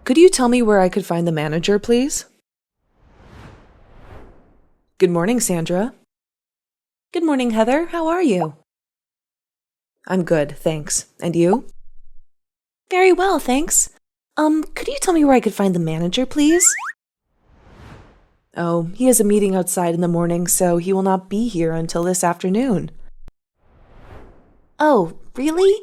could you tell me where I could find the manager, please? Good morning, Sandra. Good morning, Heather. How are you? I'm good, thanks. And you? Very well, thanks. Could you tell me where I could find the manager, please? Oh, he has a meeting outside in the morning, so he will not be here until this afternoon. Oh, really?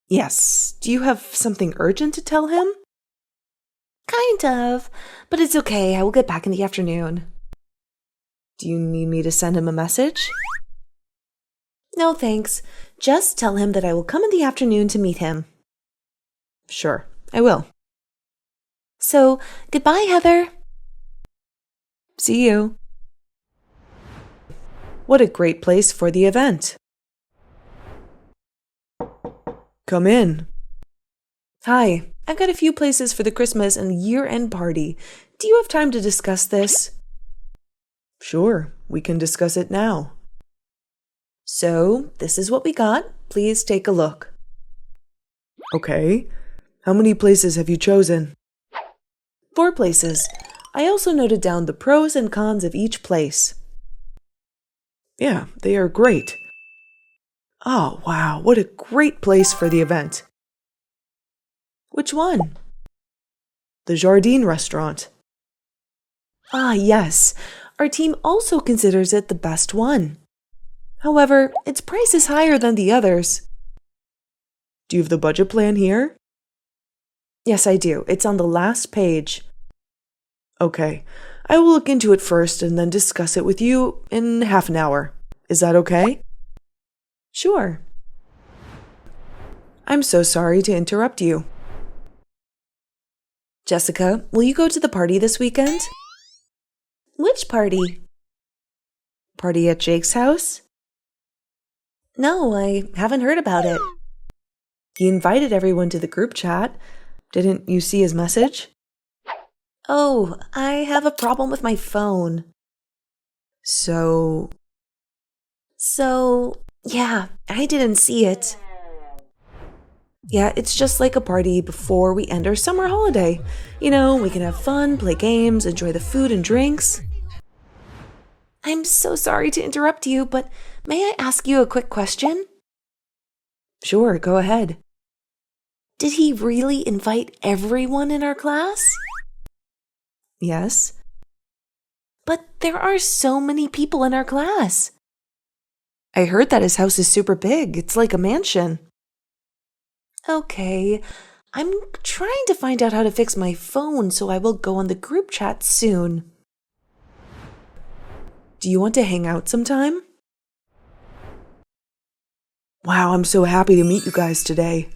Yes. Do you have something urgent to tell him? Kind of, but it's okay. I will get back in the afternoon. Do you need me to send him a message? No, thanks. Just tell him that I will come in the afternoon to meet him. Sure, I will. So, goodbye, Heather. See you. What a great place for the event. Come in. Hi, I've got a few places for the Christmas and year-end party. Do you have time to discuss this? Sure, we can discuss it now. So, this is what we got. Please take a look. Okay. How many places have you chosen? 4 places. I also noted down the pros and cons of each place. Yeah, they are great. Oh, wow, what a great place for the event. Which one? The Jardine restaurant. Ah, yes. Our team also considers it the best one. However, its price is higher than the others. Do you have the budget plan here? Yes, I do. It's on the last page. Okay. I will look into it first and then discuss it with you in half an hour. Is that okay? Sure. I'm so sorry to interrupt you. Jessica, will you go to the party this weekend? Which party? Party at Jake's house? No, I haven't heard about it. He invited everyone to the group chat. Didn't you see his message? Oh, I have a problem with my phone. So, yeah, I didn't see it. Yeah, it's just like a party before we end our summer holiday. You know, we can have fun, play games, enjoy the food and drinks. I'm so sorry to interrupt you, but may I ask you a quick question? Sure, go ahead. Did he really invite everyone in our class? Yes. But there are so many people in our class. I heard that his house is super big. It's like a mansion. Okay, I'm trying to find out how to fix my phone, so I will go on the group chat soon. Do you want to hang out sometime? Wow, I'm so happy to meet you guys today.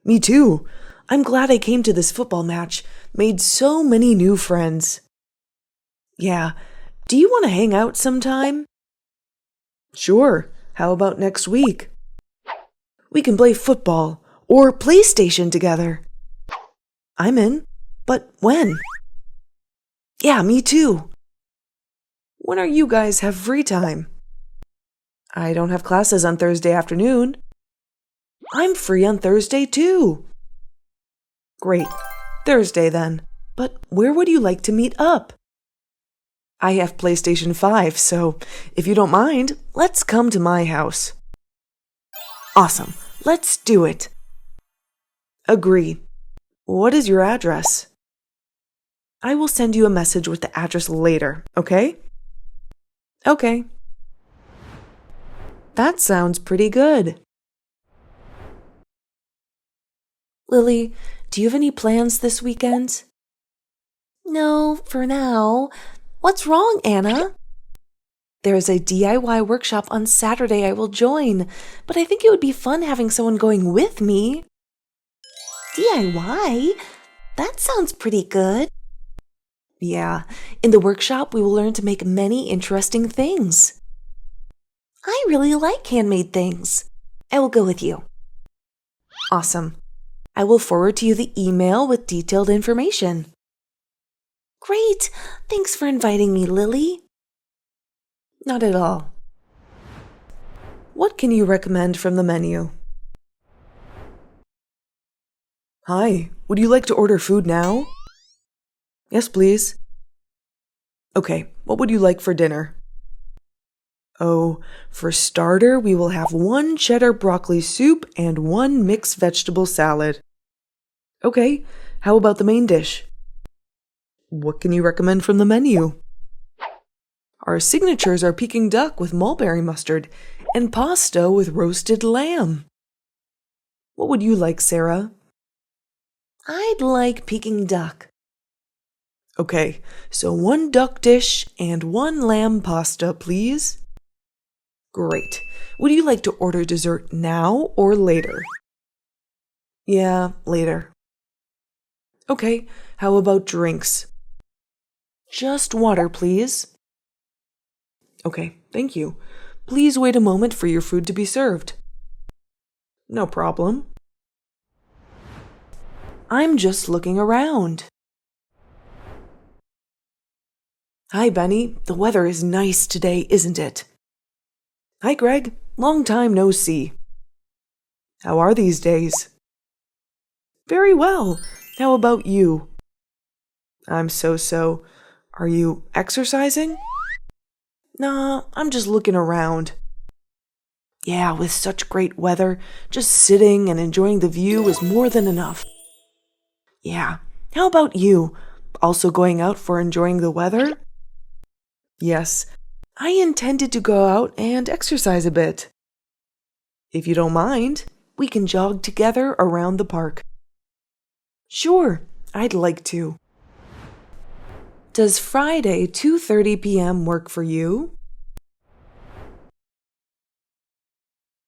Me too. I'm glad I came to this football match. Made so many new friends. Yeah, do you want to hang out sometime? Sure, how about next week? We can play football or PlayStation together. I'm in, but when? Yeah, me too. When are you guys have free time? I don't have classes on Thursday afternoon. I'm free on Thursday too. Great, Thursday then. But where would you like to meet up? I have PlayStation 5, so if you don't mind, let's come to my house. Awesome, let's do it. Agree. What is your address? I will send you a message with the address later, okay? Okay. That sounds pretty good. Lily, do you have any plans this weekend? No, for now. What's wrong, Anna? There is a DIY workshop on Saturday I will join, but I think it would be fun having someone going with me. DIY? That sounds pretty good. Yeah, in the workshop we will learn to make many interesting things. I really like handmade things. I will go with you. Awesome. I will forward to you the email with detailed information. Great! Thanks for inviting me, Lily. Not at all. What can you recommend from the menu? Hi, would you like to order food now? Yes, please. Okay, what would you like for dinner? Oh, for starter, we will have 1 cheddar broccoli soup and 1 mixed vegetable salad. Okay, how about the main dish? What can you recommend from the menu? Our signatures are Peking duck with mulberry mustard and pasta with roasted lamb. What would you like, Sarah? I'd like Peking duck. Okay, so 1 duck dish and 1 lamb pasta, please. Great. Would you like to order dessert now or later? Yeah, later. Okay, how about drinks? Just water, please. Okay, thank you. Please wait a moment for your food to be served. No problem. I'm just looking around. Hi, Benny. The weather is nice today, isn't it? Hi, Greg. Long time no see. How are these days? Very well. How about you? I'm so-so. Are you exercising? Nah, I'm just looking around. Yeah, with such great weather, just sitting and enjoying the view is more than enough. Yeah, how about you? Also going out for enjoying the weather? Yes, I intended to go out and exercise a bit. If you don't mind, we can jog together around the park. Sure, I'd like to. Does Friday 2:30 p.m. work for you?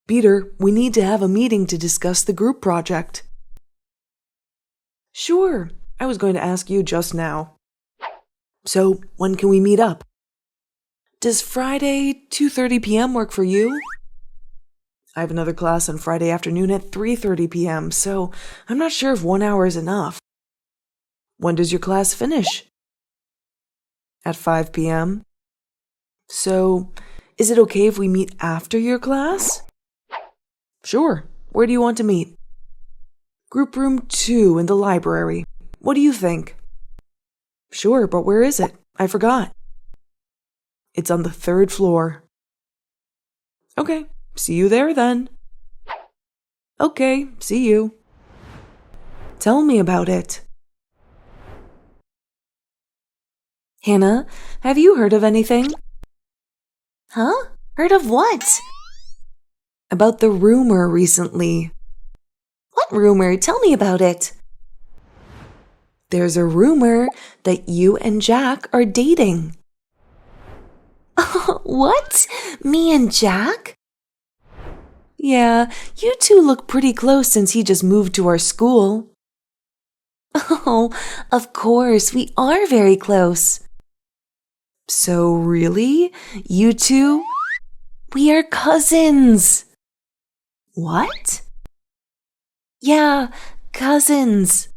Peter, we need to have a meeting to discuss the group project. Sure, I was going to ask you just now. So, when can we meet up? Does Friday 2:30 p.m. work for you? I have another class on Friday afternoon at 3:30 p.m., so I'm not sure if 1 hour is enough. When does your class finish? At 5 p.m. So, is it okay if we meet after your class? Sure. Where do you want to meet? Group room 2 in the library. What do you think? Sure, but where is it? I forgot. It's on the 3rd floor. Okay, see you there then. Okay, see you. Tell me about it. Hannah, have you heard of anything? Huh? Heard of what? About the rumor recently. What rumor? Tell me about it. There's a rumor that you and Jack are dating. What? Me and Jack? Yeah, you two look pretty close since he just moved to our school. Oh, of course, we are very close. So really? You two? We are cousins. What? Yeah, cousins.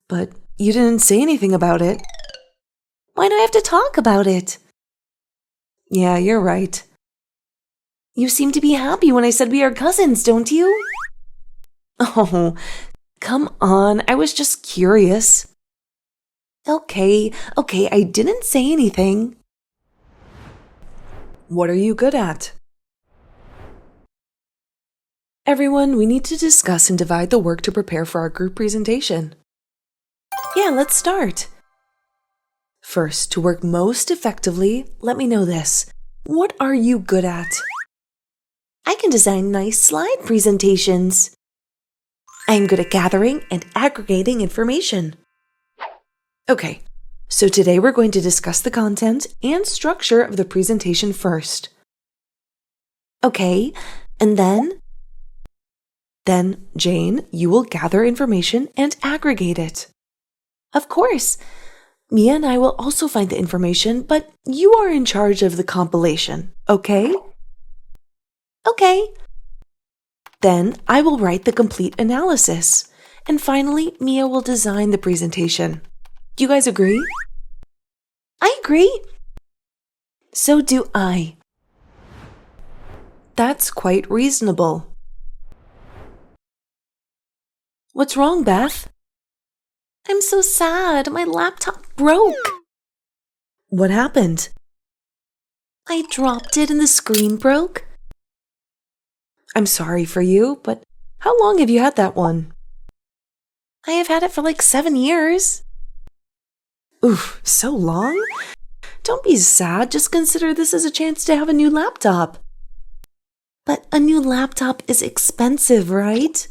But you didn't say anything about it. Why do I have to talk about it? Yeah, you're right. You seem to be happy when I said we are cousins, don't you? Oh, come on. I was just curious. Okay, I didn't say anything. What are you good at? Everyone, we need to discuss and divide the work to prepare for our group presentation. Yeah, let's start. First, to work most effectively, let me know this. What are you good at? I can design nice slide presentations. I'm good at gathering and aggregating information. Okay, so today we're going to discuss the content and structure of the presentation first. Okay, and then? Then, Jane, you will gather information and aggregate it. Of course. Mia and I will also find the information, but you are in charge of the compilation, okay? Okay. Then I will write the complete analysis. And finally, Mia will design the presentation. Do you guys agree? I agree. So do I. That's quite reasonable. What's wrong, Beth? I'm so sad. My laptop broke. What happened? I dropped it and the screen broke. I'm sorry for you, but how long have you had that one? I have had it for like 7 years. Oof, so long? Don't be sad. Just consider this as a chance to have a new laptop. But a new laptop is expensive, right?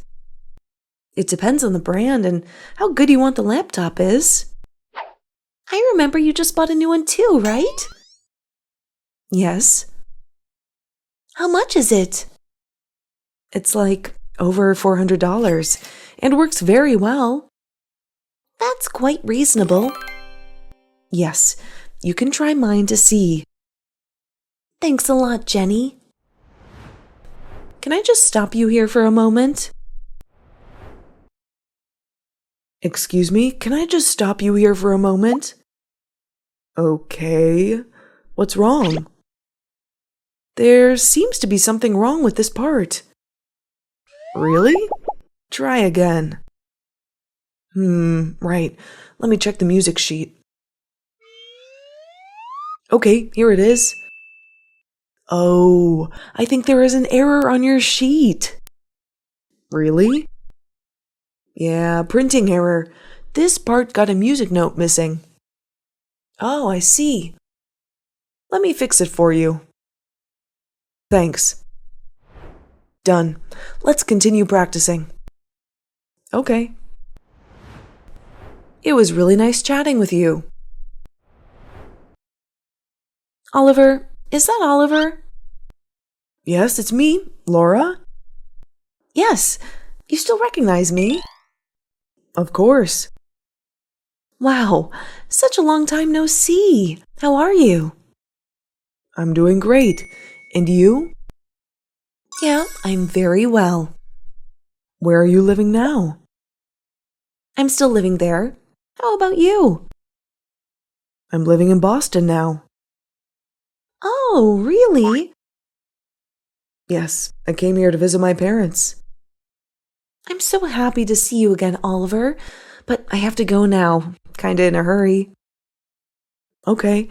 It depends on the brand and how good you want the laptop is. I remember you just bought a new one too, right? Yes. How much is it? It's like over $400 and works very well. That's quite reasonable. Yes, you can try mine to see. Thanks a lot, Jenny. Can I just stop you here for a moment? Excuse me, can I just stop you here for a moment? Okay, what's wrong? There seems to be something wrong with this part. Really? Try again. Right. Let me check the music sheet. Okay, here it is. Oh, I think there is an error on your sheet. Really? Yeah, printing error. This part got a music note missing. Oh, I see. Let me fix it for you. Thanks. Done. Let's continue practicing. Okay. It was really nice chatting with you. Oliver, is that Oliver? Yes, it's me, Laura. Yes, you still recognize me? Of course. Wow, such a long time no see. How are you? I'm doing great. And you? Yeah, I'm very well. Where are you living now? I'm still living there. How about you? I'm living in Boston now. Oh, really? Yes, I came here to visit my parents. I'm so happy to see you again, Oliver, but I have to go now. Kinda in a hurry. Okay.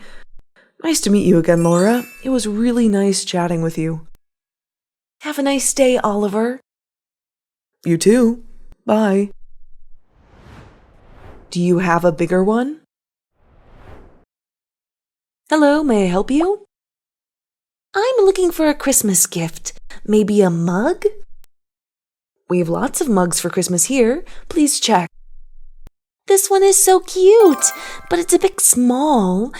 Nice to meet you again, Laura. It was really nice chatting with you. Have a nice day, Oliver. You too. Bye. Do you have a bigger one? Hello, may I help you? I'm looking for a Christmas gift. Maybe a mug? We have lots of mugs for Christmas here. Please check. This one is so cute, but it's a bit small.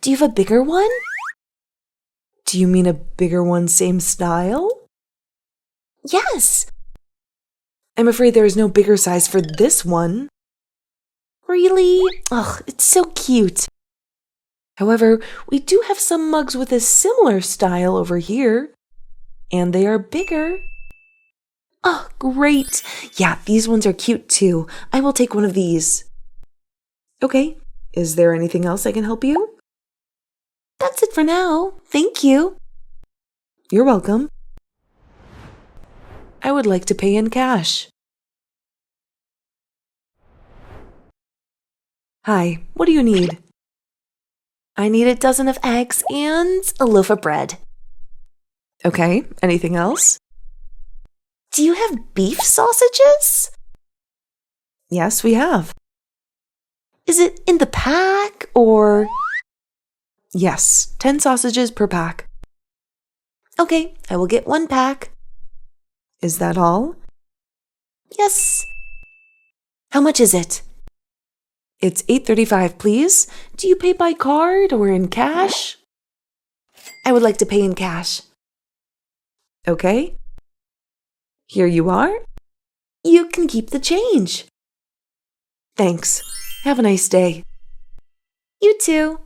Do you have a bigger one? Do you mean a bigger one, same style? Yes. I'm afraid there is no bigger size for this one. Really? Ugh, it's so cute. However, we do have some mugs with a similar style over here. And they are bigger. Oh, great. Yeah, these ones are cute too. I will take one of these. Okay. Is there anything else I can help you? That's it for now. Thank you. You're welcome. I would like to pay in cash. Hi, what do you need? I need a dozen of eggs and a loaf of bread. Okay, anything else? Do you have beef sausages? Yes, we have. Is it in the pack or? Yes, 10 sausages per pack. Okay, I will get 1 pack. Is that all? Yes. How much is it? It's $8.35, please. Do you pay by card or in cash? I would like to pay in cash. Okay. Here you are. You can keep the change. Thanks. Have a nice day. You too.